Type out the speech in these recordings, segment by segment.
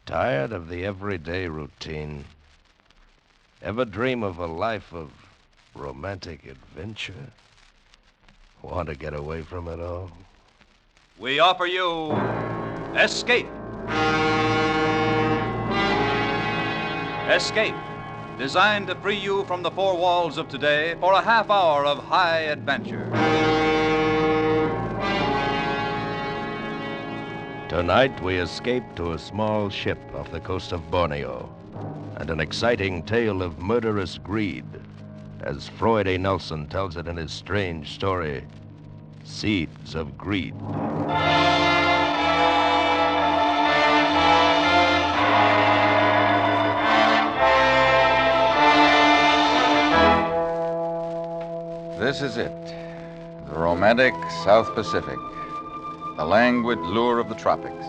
Tired of the everyday routine? Ever dream of a life of romantic adventure? Want to get away from it all? We offer you Escape. Escape, designed to free you from the four walls of today for a half hour of high adventure. Tonight we escape to a small ship off the coast of Borneo and an exciting tale of murderous greed, as Freud A. Nelson tells it in his strange story, Seeds of Greed. This is it, the romantic South Pacific, the languid lure of the tropics.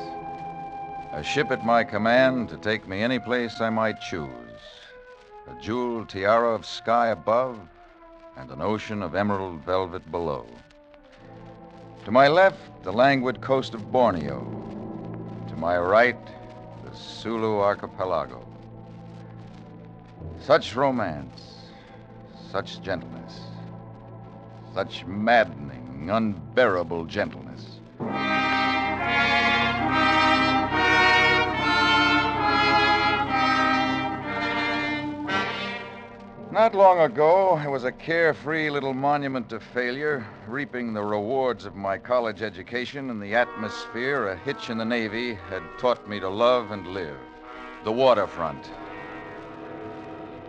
A ship at my command to take me any place I might choose. A jeweled tiara of sky above and an ocean of emerald velvet below. To my left, the languid coast of Borneo. To my right, the Sulu archipelago. Such romance, such gentleness, such maddening, unbearable gentleness. Not long ago, I was a carefree little monument to failure, reaping the rewards of my college education in the atmosphere a hitch in the Navy had taught me to love and live. The waterfront.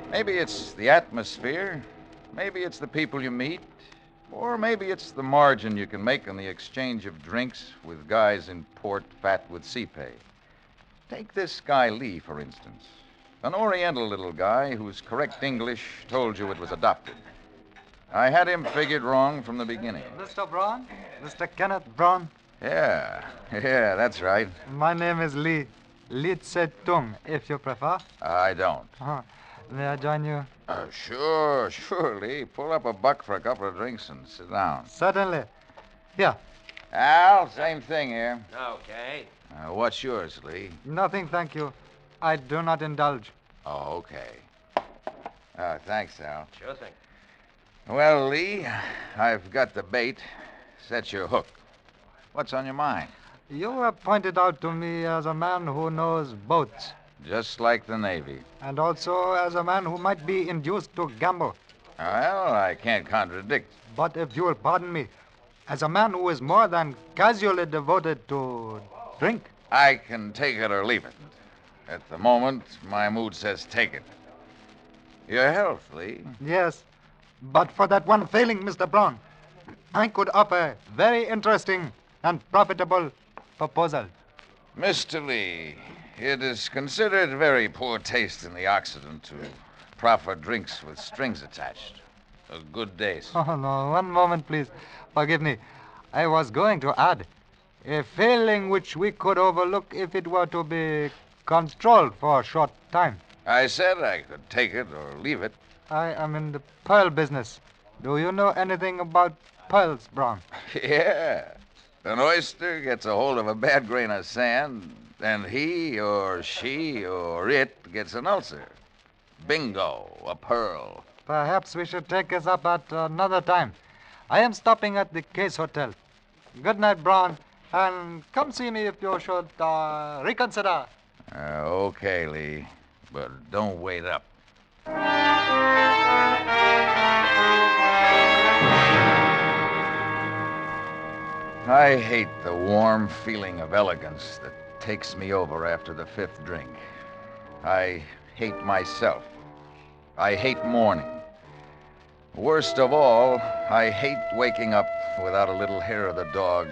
Maybe it's the atmosphere, maybe it's the people you meet, or maybe it's the margin you can make on the exchange of drinks with guys in port fat with sea pay. Take this guy Lee, for instance. An Oriental little guy whose correct English told you it was adopted. I had him figured wrong from the beginning. Mr. Braun? Mr. Kenneth Braun? Yeah, that's right. My name is Lee. Lee Tse-tung, if you prefer. I don't. May I join you? Sure, Lee. Pull up a buck for a couple of drinks and sit down. Certainly. Here. Al, same thing here. Okay. What's yours, Lee? Nothing, thank you. I do not indulge. Oh, okay. Thanks, Al. Sure thing. Well, Lee, I've got the bait. Set your hook. What's on your mind? You were pointed out to me as a man who knows boats, Just like the Navy. and also as a man who might be induced to gamble. Well, I can't contradict. But if you will pardon me, as a man who is more than casually devoted to drink. I can take it or leave it. At the moment, my mood says take it. Your health, Lee. Yes, but for that one failing, Mr. Braun, I could offer a very interesting and profitable proposal. Mr. Lee, it is considered very poor taste in the Occident to proffer drinks with strings attached. A good day, sir. Oh, no, one moment, please. Forgive me. I was going to add a failing which we could overlook if it were to be controlled for a short time. I said I could take it or leave it. I am in the pearl business. Do you know anything about pearls, Braun? Yeah. An oyster gets a hold of a bad grain of sand, and he or she or it gets an ulcer. Bingo, a pearl. Perhaps we should take this up at another time. I am stopping at the Case Hotel. Good night, Braun, and come see me if you should reconsider. Okay, Lee, but don't wait up. I hate the warm feeling of elegance that takes me over after the fifth drink. I hate myself. I hate morning. Worst of all, I hate waking up without a little hair of the dog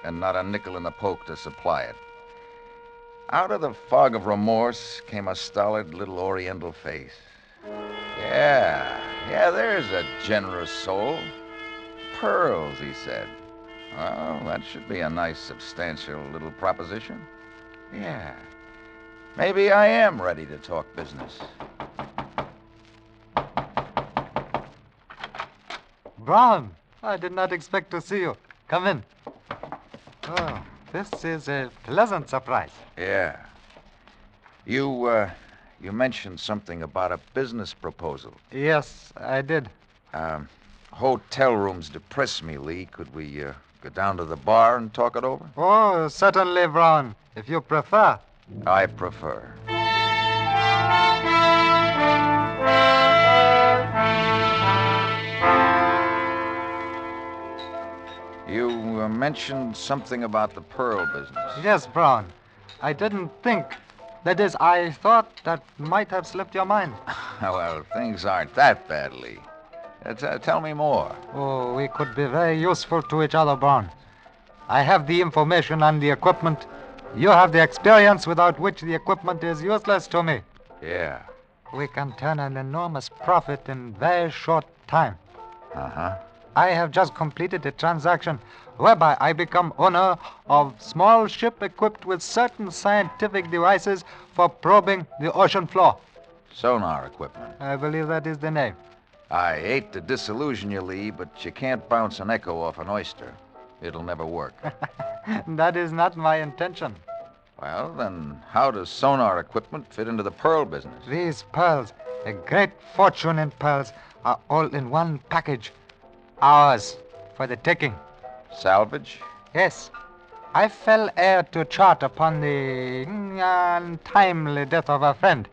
and not a nickel in the poke to supply it. Out of the fog of remorse came a stolid little Oriental face. Yeah, there's a generous soul. Pearls, he said. Well, that should be a nice, substantial little proposition. Yeah. Maybe I am ready to talk business. Braun, I did not expect to see you. Come in. Oh, this is a pleasant surprise. Yeah. You mentioned something about a business proposal. Yes, I did. Hotel rooms depress me, Lee. Could we go down to the bar and talk it over? Oh, certainly, Brown, if you prefer. I prefer. You mentioned something about the pearl business. Yes, Brown. I didn't think. That is, I thought that might have slipped your mind. Well, things aren't that bad, Lee. Tell me more. Oh, we could be very useful to each other, Brown. I have the information and the equipment. You have the experience without which the equipment is useless to me. Yeah. We can turn an enormous profit in very short time. Uh-huh. I have just completed a transaction whereby I become owner of small ship equipped with certain scientific devices for probing the ocean floor. Sonar equipment. I believe that is the name. I hate to disillusion you, Lee, but you can't bounce an echo off an oyster. It'll never work. That is not my intention. Well, then how does sonar equipment fit into the pearl business? These pearls, a great fortune in pearls, are all in one package. Ours, for the taking. Salvage? Yes. I fell heir to chart upon the untimely death of a friend.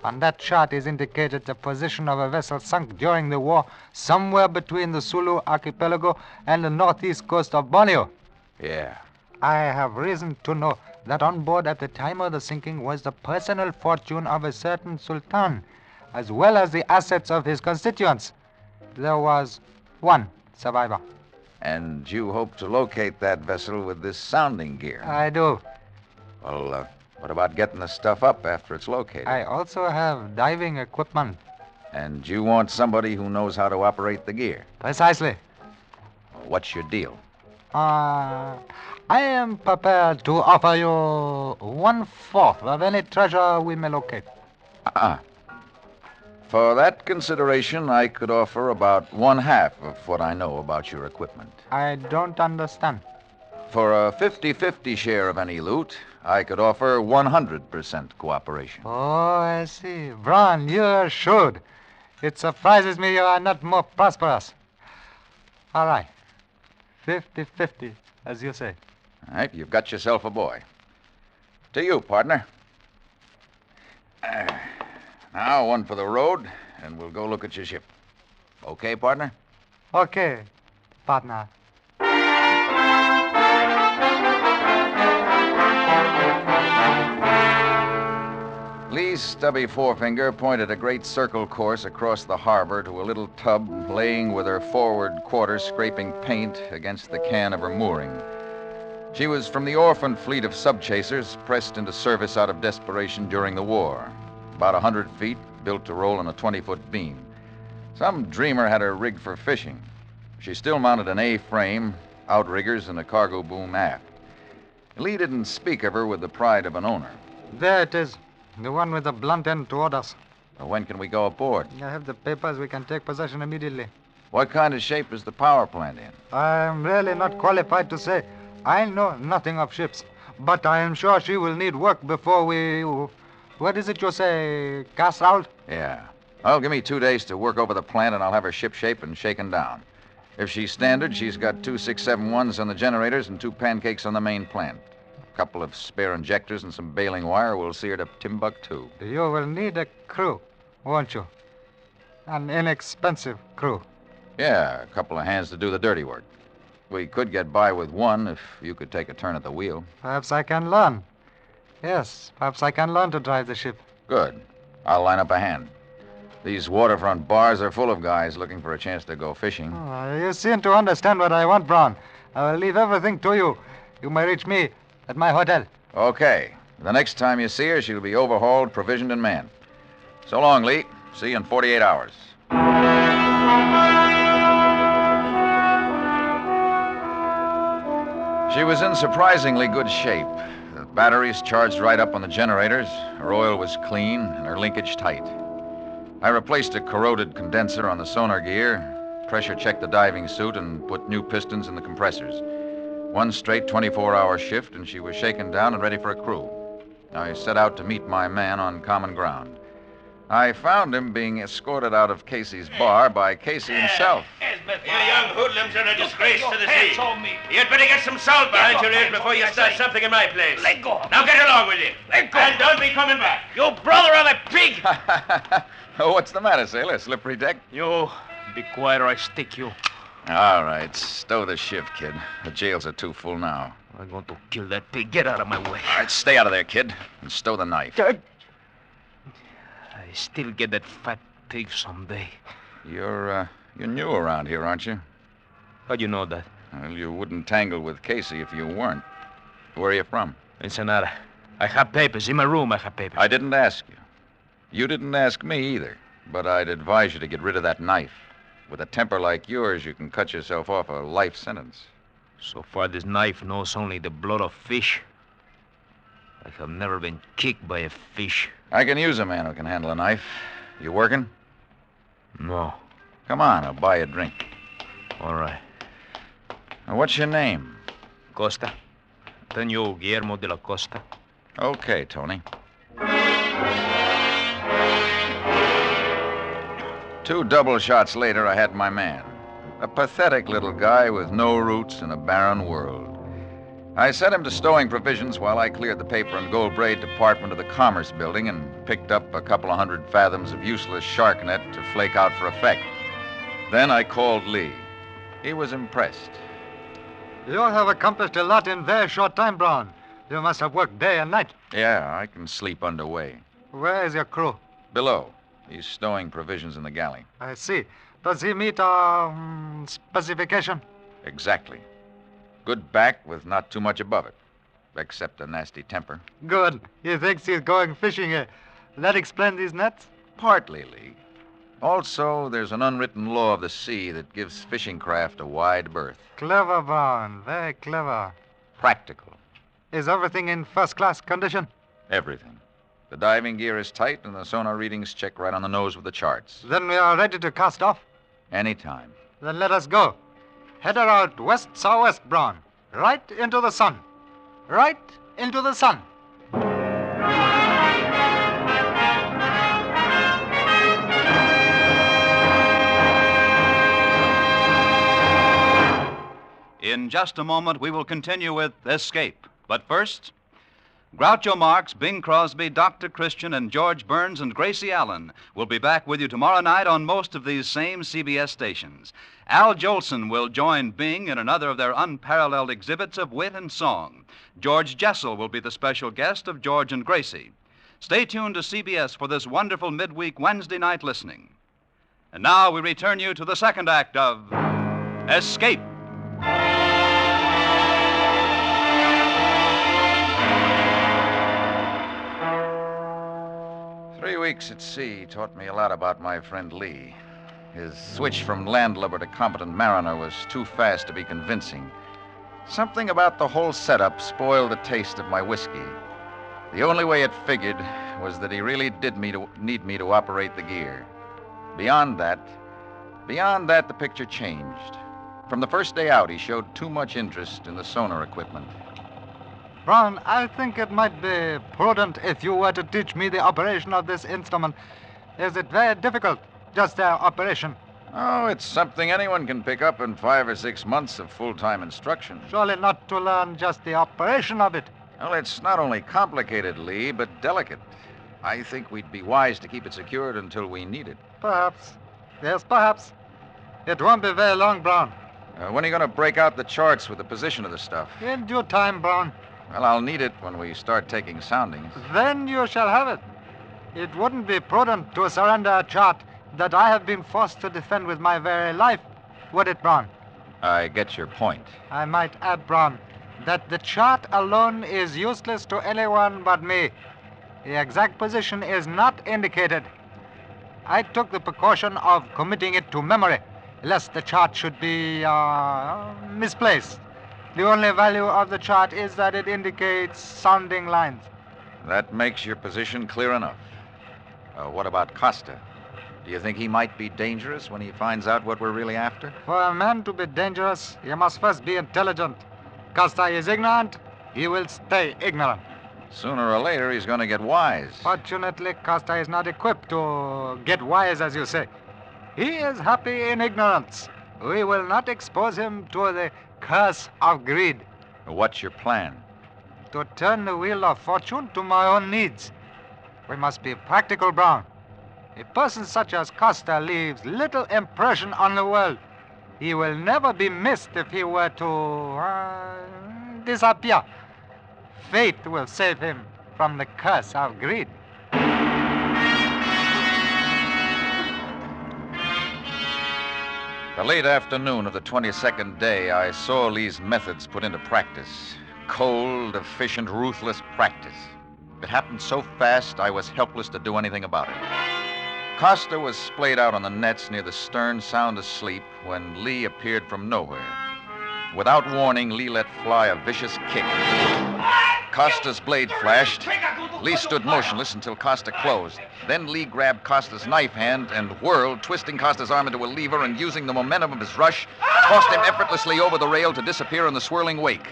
On that chart is indicated the position of a vessel sunk during the war somewhere between the Sulu archipelago and the northeast coast of Borneo. Yeah. I have reason to know that on board at the time of the sinking was the personal fortune of a certain sultan, as well as the assets of his constituents. There was one survivor. And you hope to locate that vessel with this sounding gear? I do. Well, what about getting the stuff up after it's located? I also have diving equipment. And you want somebody who knows how to operate the gear? Precisely. What's your deal? I am prepared to offer you 1/4 of any treasure we may locate. For that consideration, I could offer about 1/2 of what I know about your equipment. I don't understand. For a 50-50 share of any loot, I could offer 100% cooperation. Oh, I see. Braun, you're shrewd. It surprises me you are not more prosperous. All right. 50-50, as you say. All right, you've got yourself a boy. To you, partner. Now, one for the road, and we'll go look at your ship. Okay, partner? Okay, partner. Lee's stubby forefinger pointed a great circle course across the harbor to a little tub laying with her forward quarter scraping paint against the can of her mooring. She was from the orphaned fleet of subchasers pressed into service out of desperation during the war. About 100 feet, built to roll on a 20-foot beam. Some dreamer had her rigged for fishing. She still mounted an A-frame, outriggers, and a cargo boom aft. Lee didn't speak of her with the pride of an owner. There it is. The one with the blunt end toward us. Well, when can we go aboard? I have the papers. We can take possession immediately. What kind of shape is the power plant in? I am really not qualified to say. I know nothing of ships, but I am sure she will need work before we... What is it you say? Cast out? Yeah. Well, give me 2 days to work over the plant, and I'll have her ship-shape and shaken down. If she's standard, she's got 2 671s on the generators and 2 pancakes on the main plant. A couple of spare injectors and some baling wire will see her to Timbuktu. You will need a crew, won't you? An inexpensive crew. Yeah, a couple of hands to do the dirty work. We could get by with one if you could take a turn at the wheel. Perhaps I can learn. Yes, perhaps I can learn to drive the ship. Good. I'll line up a hand. These waterfront bars are full of guys looking for a chance to go fishing. Oh, you seem to understand what I want, Brown. I will leave everything to you. You may reach me at my hotel. Okay. The next time you see her, she'll be overhauled, provisioned, and manned. So long, Lee. See you in 48 hours. She was in surprisingly good shape. The batteries charged right up on the generators, her oil was clean, and her linkage tight. I replaced a corroded condenser on the sonar gear, pressure-checked the diving suit, and put new pistons in the compressors. One straight 24-hour shift, and she was shaken down and ready for a crew. I set out to meet my man on common ground. I found him being escorted out of Casey's bar by Casey himself. You young hoodlums are a disgrace to the sea. You'd better get some salt behind your ears before you start something in my place. Let go. Now get along with you. Let go. And don't be coming back. You brother of a pig! Oh, what's the matter, sailor? Slippery deck? You be quiet or I stick you. All right, stow the shift, kid. The jails are too full now. I'm going to kill that pig. Get out of my way. All right, stay out of there, kid, and stow the knife. I still get that fat pig someday. You're new around here, aren't you? How'd you know that? Well, you wouldn't tangle with Casey if you weren't. Where are you from? Ensenada. I have papers. In my room, I have papers. I didn't ask you. You didn't ask me either, but I'd advise you to get rid of that knife. With a temper like yours, you can cut yourself off a life sentence. So far, this knife knows only the blood of fish. I have never been kicked by a fish. I can use a man who can handle a knife. You working? No. Come on, I'll buy you a drink. All right. Now, what's your name? Costa. Antonio Guillermo de la Costa. Okay, Tony. 2 double shots later, I had my man. A pathetic little guy with no roots in a barren world. I set him to stowing provisions while I cleared the paper and gold braid department of the Commerce Building and picked up a couple of 100 fathoms of useless shark net to flake out for effect. Then I called Lee. He was impressed. You have accomplished a lot in very short time, Brown. You must have worked day and night. Yeah, I can sleep underway. Where is your crew? Below. He's stowing provisions in the galley. I see. Does he meet our specification? Exactly. Good back with not too much above it, except a nasty temper. Good. He thinks he's going fishing here. That explain these nets? Partly, Lee. Also, there's an unwritten law of the sea that gives fishing craft a wide berth. Clever, Brown. Very clever. Practical. Is everything in first-class condition? Everything. The diving gear is tight, and the sonar readings check right on the nose with the charts. Then we are ready to cast off. Anytime. Then let us go. Head her out west-southwest, Brown. Right into the sun. Right into the sun. In just a moment, we will continue with Escape. But first, Groucho Marx, Bing Crosby, Dr. Christian, and George Burns and Gracie Allen will be back with you tomorrow night on most of these same CBS stations. Al Jolson will join Bing in another of their unparalleled exhibits of wit and song. George Jessel will be the special guest of George and Gracie. Stay tuned to CBS for this wonderful midweek Wednesday night listening. And now we return you to the second act of Escape. 3 weeks at sea taught me a lot about my friend Lee. His switch from landlubber to competent mariner was too fast to be convincing. Something about the whole setup spoiled the taste of my whiskey. The only way it figured was that he really did need me to operate the gear. Beyond that, the picture changed. From the first day out, he showed too much interest in the sonar equipment. Brown, I think it might be prudent if you were to teach me the operation of this instrument. Is it very difficult, just their operation? Oh, it's something anyone can pick up in 5 or 6 months of full-time instruction. Surely not to learn just the operation of it. Well, it's not only complicated, Lee, but delicate. I think we'd be wise to keep it secured until we need it. Perhaps. Yes, perhaps. It won't be very long, Brown. When are you going to break out the charts with the position of the stuff? In due time, Brown. Well, I'll need it when we start taking soundings. Then you shall have it. It wouldn't be prudent to surrender a chart that I have been forced to defend with my very life, would it, Brown? I get your point. I might add, Brown, that the chart alone is useless to anyone but me. The exact position is not indicated. I took the precaution of committing it to memory, lest the chart should be misplaced. The only value of the chart is that it indicates sounding lines. That makes your position clear enough. What about Costa? Do you think he might be dangerous when he finds out what we're really after? For a man to be dangerous, he must first be intelligent. Costa is ignorant, he will stay ignorant. Sooner or later, he's going to get wise. Fortunately, Costa is not equipped to get wise, as you say. He is happy in ignorance. We will not expose him to the curse of greed. What's your plan? To turn the wheel of fortune to my own needs. We must be practical, Brown. A person such as Costa leaves little impression on the world. He will never be missed if he were to disappear. Fate will save him from the curse of greed. The late afternoon of the 22nd day, I saw Lee's methods put into practice. Cold, efficient, ruthless practice. It happened so fast, I was helpless to do anything about it. Costa was splayed out on the nets near the stern, sound asleep, when Lee appeared from nowhere. Without warning, Lee let fly a vicious kick. Costa's blade flashed. Lee stood motionless until Costa closed. Then Lee grabbed Costa's knife hand and whirled, twisting Costa's arm into a lever and using the momentum of his rush, tossed him effortlessly over the rail to disappear in the swirling wake.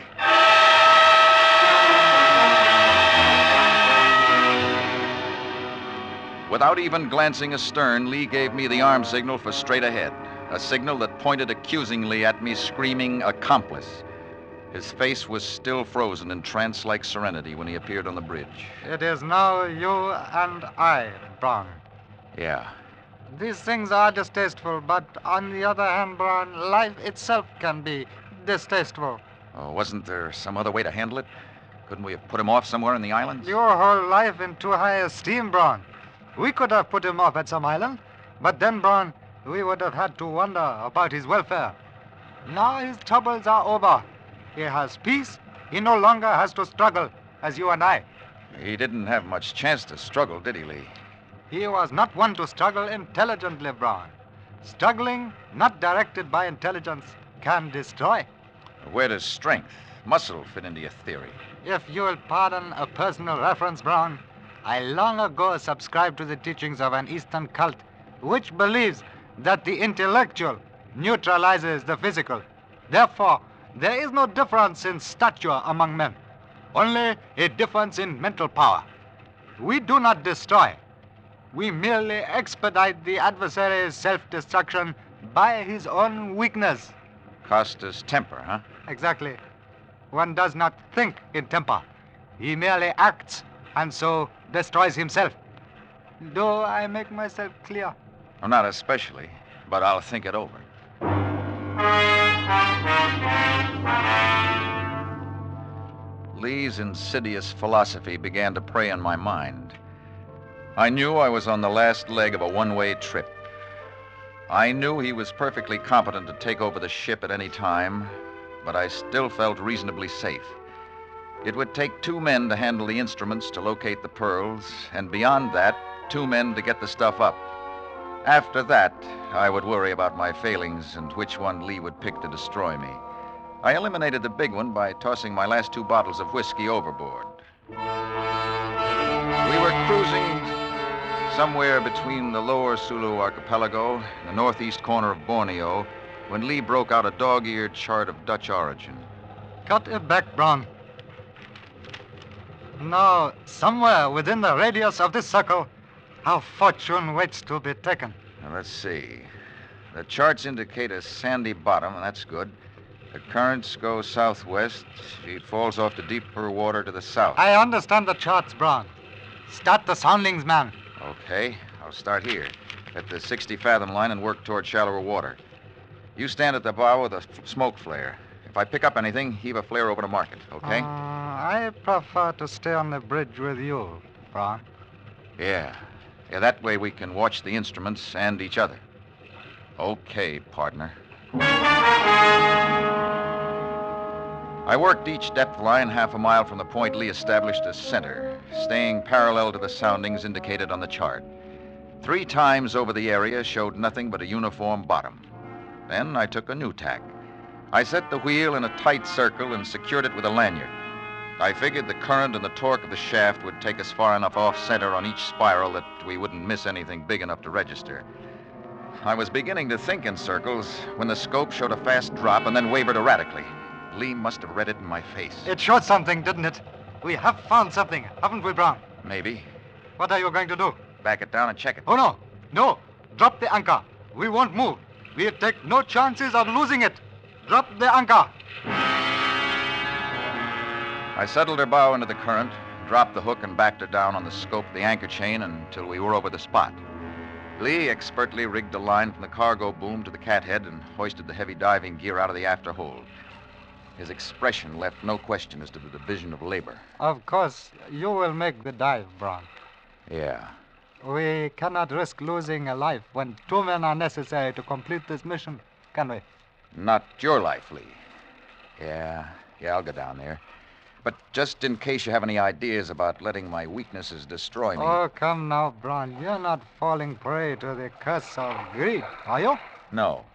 Without even glancing astern, Lee gave me the arm signal for straight ahead, a signal that pointed accusingly at me, screaming, "Accomplice." His face was still frozen in trance-like serenity when he appeared on the bridge. It is now you and I, Brown. Yeah. These things are distasteful, but on the other hand, Brown, life itself can be distasteful. Oh, wasn't there some other way to handle it? Couldn't we have put him off somewhere in the islands? Your whole life in too high esteem, Brown. We could have put him off at some island, but then, Brown, we would have had to wonder about his welfare. Now his troubles are over. He has peace. He no longer has to struggle, as you and I. He didn't have much chance to struggle, did he, Lee? He was not one to struggle intelligently, Brown. Struggling, not directed by intelligence, can destroy. Where does strength, muscle fit into your theory? If you'll pardon a personal reference, Brown, I long ago subscribed to the teachings of an Eastern cult which believes that the intellectual neutralizes the physical. Therefore, there is no difference in stature among men, only a difference in mental power. We do not destroy. We merely expedite the adversary's self-destruction by his own weakness. Costa's temper, huh? Exactly. One does not think in temper. He merely acts, and so destroys himself. Do I make myself clear? Well, not especially, but I'll think it over. Lee's insidious philosophy began to prey on my mind. I knew I was on the last leg of a one-way trip. I knew he was perfectly competent to take over the ship at any time, but I still felt reasonably safe. It would take 2 men to handle the instruments to locate the pearls, and beyond that, 2 men to get the stuff up. After that, I would worry about my failings and which one Lee would pick to destroy me. I eliminated the big one by tossing my last 2 bottles of whiskey overboard. We were cruising somewhere between the lower Sulu archipelago and the northeast corner of Borneo when Lee broke out a dog-eared chart of Dutch origin. Cut it back, Brown. Now, somewhere within the radius of this circle, our fortune waits to be taken. Now, let's see. The charts indicate a sandy bottom, and that's good. The currents go southwest. She falls off to deeper water to the south. I understand the charts, Brown. Start the soundings, man. Okay, I'll start here, at the 60-fathom line and work toward shallower water. You stand at the bow with a smoke flare. If I pick up anything, heave a flare over to mark it, okay? I prefer to stay on the bridge with you, Brown. Yeah, that way we can watch the instruments and each other. Okay, partner. I worked each depth line half a mile from the point Lee established as center, staying parallel to the soundings indicated on the chart. 3 times over the area showed nothing but a uniform bottom. Then I took a new tack. I set the wheel in a tight circle and secured it with a lanyard. I figured the current and the torque of the shaft would take us far enough off-center on each spiral that we wouldn't miss anything big enough to register. I was beginning to think in circles when the scope showed a fast drop and then wavered erratically. Lee must have read it in my face. It showed something, didn't it? We have found something, haven't we, Brown? Maybe. What are you going to do? Back it down and check it. Oh, no. No. Drop the anchor. We won't move. We'll take no chances of losing it. Drop the anchor. I settled her bow into the current, dropped the hook, and backed her down on the scope of the anchor chain until we were over the spot. Lee expertly rigged a line from the cargo boom to the cathead and hoisted the heavy diving gear out of the after hold. His expression left no question as to the division of labor. Of course, you will make the dive, Brown. Yeah. We cannot risk losing a life when 2 men are necessary to complete this mission, can we? Not your life, Lee. Yeah, I'll go down there. But just in case you have any ideas about letting my weaknesses destroy me... Oh, come now, Brown. You're not falling prey to the curse of greed, are you? No.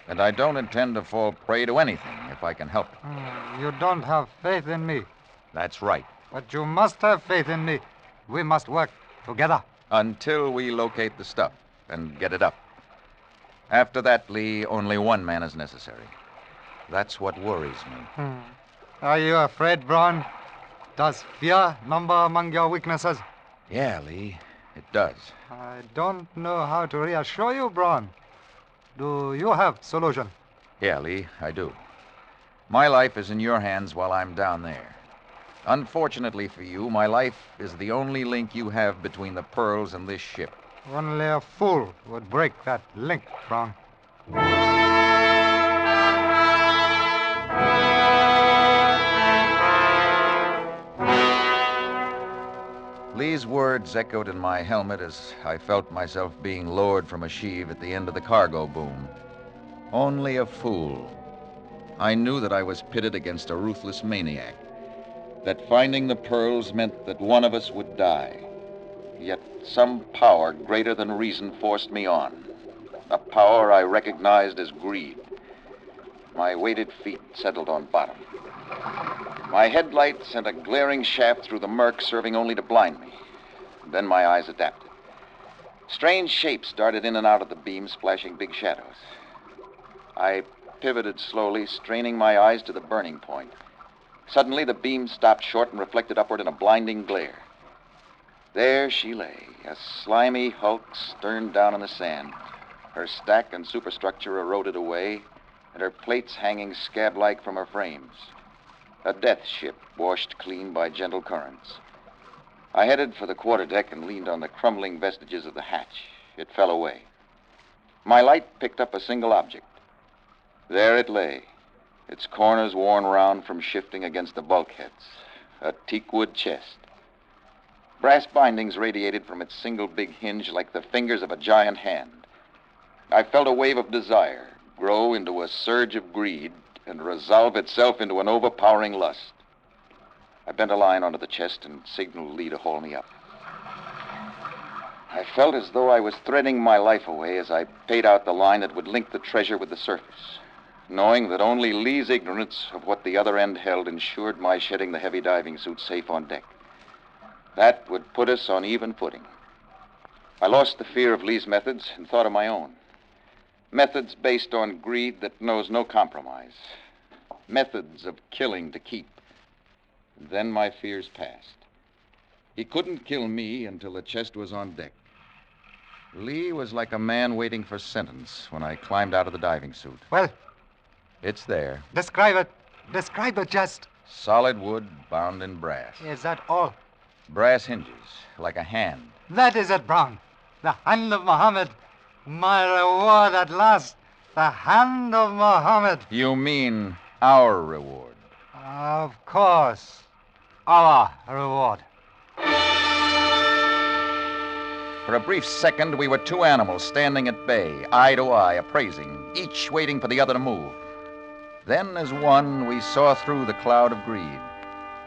And I don't intend to fall prey to anything if I can help it. You don't have faith in me. That's right. But you must have faith in me. We must work together. Until we locate the stuff and get it up. After that, Lee, only one man is necessary. That's what worries me. Are you afraid, Brown? Does fear number among your weaknesses? Yeah, Lee, it does. I don't know how to reassure you, Brown. Do you have solution? Yeah, Lee, I do. My life is in your hands while I'm down there. Unfortunately for you, my life is the only link you have between the pearls and this ship. Only a fool would break that link, Brown. Lee's words echoed in my helmet as I felt myself being lowered from a sheave at the end of the cargo boom. Only a fool. I knew that I was pitted against a ruthless maniac, that finding the pearls meant that one of us would die. Yet some power greater than reason forced me on, a power I recognized as greed. My weighted feet settled on bottom. My headlight sent a glaring shaft through the murk, serving only to blind me. Then my eyes adapted. Strange shapes darted in and out of the beam, splashing big shadows. I pivoted slowly, straining my eyes to the burning point. Suddenly, the beam stopped short and reflected upward in a blinding glare. There she lay, a slimy hulk stern down in the sand, her stack and superstructure eroded away, and her plates hanging scab-like from her frames. A death ship washed clean by gentle currents. I headed for the quarterdeck and leaned on the crumbling vestiges of the hatch. It fell away. My light picked up a single object. There it lay, its corners worn round from shifting against the bulkheads. A teakwood chest. Brass bindings radiated from its single big hinge like the fingers of a giant hand. I felt a wave of desire grow into a surge of greed and resolve itself into an overpowering lust. I bent a line onto the chest and signaled Lee to haul me up. I felt as though I was threading my life away as I paid out the line that would link the treasure with the surface, knowing that only Lee's ignorance of what the other end held ensured my shedding the heavy diving suit safe on deck. That would put us on even footing. I lost the fear of Lee's methods and thought of my own. Methods based on greed that knows no compromise. Methods of killing to keep. And then my fears passed. He couldn't kill me until the chest was on deck. Lee was like a man waiting for sentence when I climbed out of the diving suit. Well, It's there. describe it. Describe the chest. Solid wood bound in brass. Is that all? Brass hinges, like a hand. That is it, Brown. The hand of Muhammad. My reward at last. The hand of Muhammad. You mean our reward? Of course. Our reward. For a brief second, we were two animals standing at bay, eye to eye, appraising, each waiting for the other to move. Then, as one, we saw through the cloud of greed.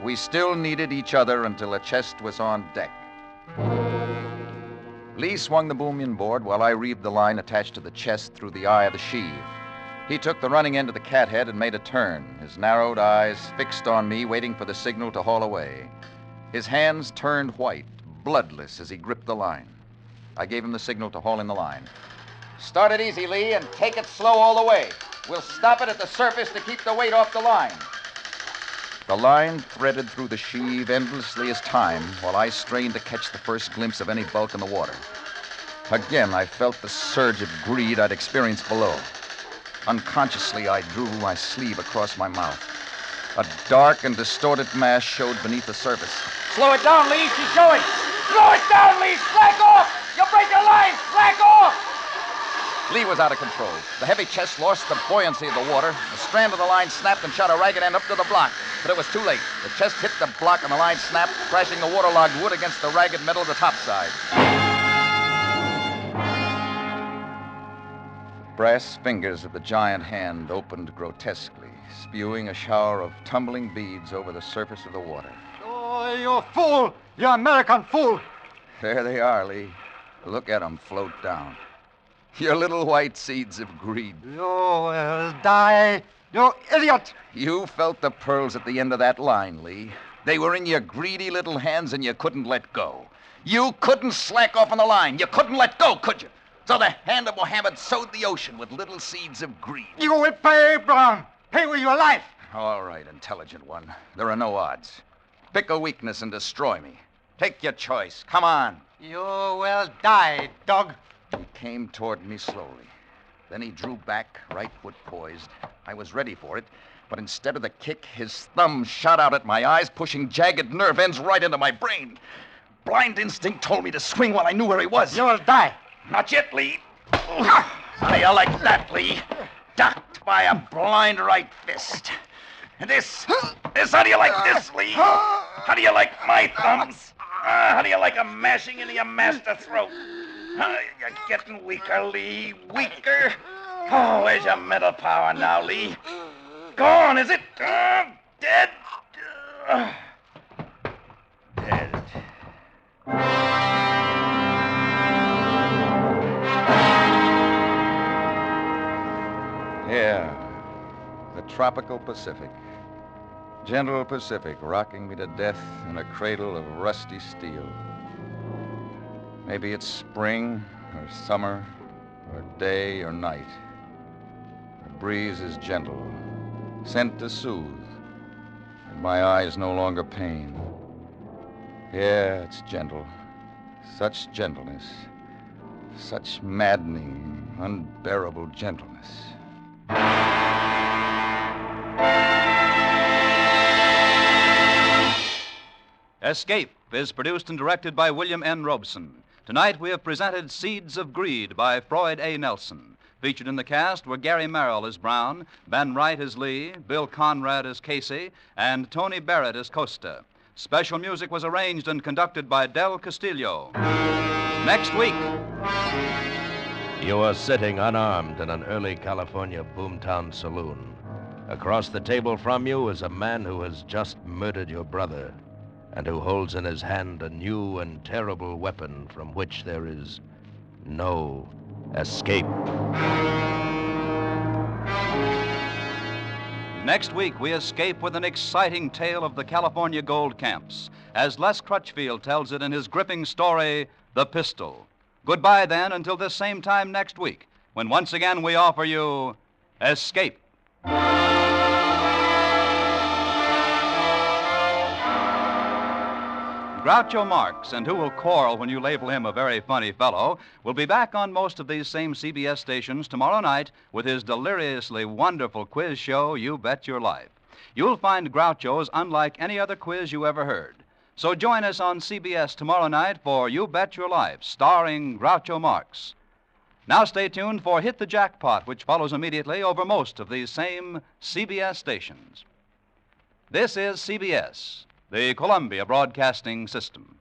We still needed each other until the chest was on deck. Lee swung the boom inboard while I reeved the line attached to the chest through the eye of the sheave. He took the running end of the cathead and made a turn, his narrowed eyes fixed on me, waiting for the signal to haul away. His hands turned white, bloodless, as he gripped the line. I gave him the signal to haul in the line. Start it easy, Lee, and take it slow all the way. We'll stop it at the surface to keep the weight off the line. The line threaded through the sheave endlessly as time while I strained to catch the first glimpse of any bulk in the water. Again, I felt the surge of greed I'd experienced below. Unconsciously, I drew my sleeve across my mouth. A dark and distorted mass showed beneath the surface. Slow it down, Lee. She's showing. Slow it down, Lee. Slack off. You'll break the line. Slack off. Lee was out of control. The heavy chest lost the buoyancy of the water. The strand of the line snapped and shot a ragged end up to the block. But it was too late. The chest hit the block and the line snapped, crashing the waterlogged wood against the ragged metal of the topside. Brass fingers of the giant hand opened grotesquely, spewing a shower of tumbling beads over the surface of the water. Oh, you fool! You American fool! There they are, Lee. Look at them float down. Your little white seeds of greed. You will die, you idiot! You felt the pearls at the end of that line, Lee. They were in your greedy little hands and you couldn't let go. You couldn't slack off on the line. You couldn't let go, could you? So the hand of Mohammed sowed the ocean with little seeds of greed. You will pay, Brown. Pay with your life. All right, intelligent one. There are no odds. Pick a weakness and destroy me. Take your choice. Come on. You will die, dog. He came toward me slowly. Then he drew back, right foot poised. I was ready for it, but instead of the kick, his thumb shot out at my eyes, pushing jagged nerve ends right into my brain. Blind instinct told me to swing while I knew where he was. You will die. Not yet, Lee. How do you like that, Lee? Ducked by a blind right fist. And this, how do you like this, Lee? How do you like my thumbs? How do you like 'em mashing into your master throat? You're getting weaker, Lee, weaker. Oh, where's your mental power now, Lee? Gone, is it? Dead? Dead. Yeah, the tropical Pacific. Gentle Pacific rocking me to death in a cradle of rusty steel. Maybe it's spring or summer or day or night. The breeze is gentle, sent to soothe, and my eyes no longer pain. Yeah, it's gentle. Such gentleness. Such maddening, unbearable gentleness. Escape is produced and directed by William N. Robeson. Tonight we have presented Seeds of Greed by Floyd A. Nelson. Featured in the cast were Gary Merrill as Brown, Ben Wright as Lee, Bill Conrad as Casey, and Tony Barrett as Costa. Special music was arranged and conducted by Del Castillo. Next week. You are sitting unarmed in an early California boomtown saloon. Across the table from you is a man who has just murdered your brother, and who holds in his hand a new and terrible weapon from which there is no escape. Next week, we escape with an exciting tale of the California gold camps, as Les Crutchfield tells it in his gripping story, The Pistol. Goodbye, then, until this same time next week, when once again we offer you Escape. Groucho Marx, and who will quarrel when you label him a very funny fellow, will be back on most of these same CBS stations tomorrow night with his deliriously wonderful quiz show, You Bet Your Life. You'll find Groucho's unlike any other quiz you ever heard. So join us on CBS tomorrow night for You Bet Your Life, starring Groucho Marx. Now stay tuned for Hit the Jackpot, which follows immediately over most of these same CBS stations. This is CBS, the Columbia Broadcasting System.